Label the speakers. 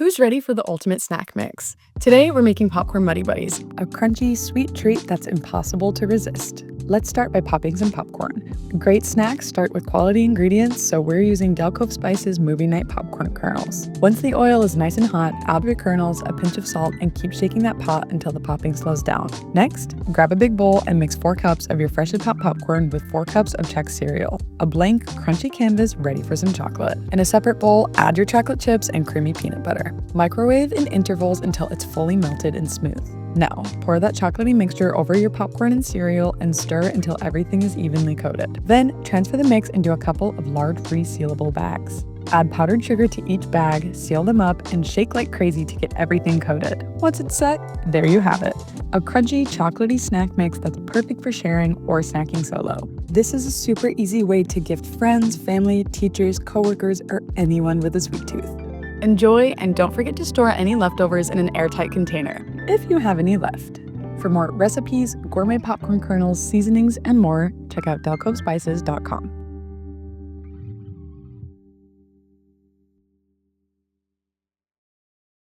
Speaker 1: Who's ready for the ultimate snack mix? Today, we're making popcorn Muddy Buddies,
Speaker 2: A crunchy, sweet treat that's impossible to resist. Let's start by popping some popcorn. Great snacks start with quality ingredients, so we're using Dell Cove Spice's Movie Night popcorn kernels. Once the oil is nice and hot, add your kernels, a pinch of salt, and keep shaking that pot until the popping slows down. Next, grab a big bowl and mix 4 cups of your freshly popped popcorn with 4 cups of Chex cereal, a blank, crunchy canvas ready for some chocolate. In a separate bowl, add your chocolate chips and creamy peanut butter. Microwave in intervals until it's fully melted and smooth. Now, pour that chocolatey mixture over your popcorn and cereal and stir until everything is evenly coated. Then, transfer the mix into a couple of lard-free sealable bags. Add powdered sugar to each bag, seal them up, and shake like crazy to get everything coated. Once it's set, there you have it. A crunchy, chocolatey snack mix that's perfect for sharing or snacking solo. This is a super easy way to gift friends, family, teachers, coworkers, or anyone with a sweet tooth.
Speaker 1: Enjoy, and don't forget to store any leftovers in an airtight container.
Speaker 2: If you have any left. For more recipes, gourmet popcorn kernels, seasonings, and more, check out dellcovespices.com.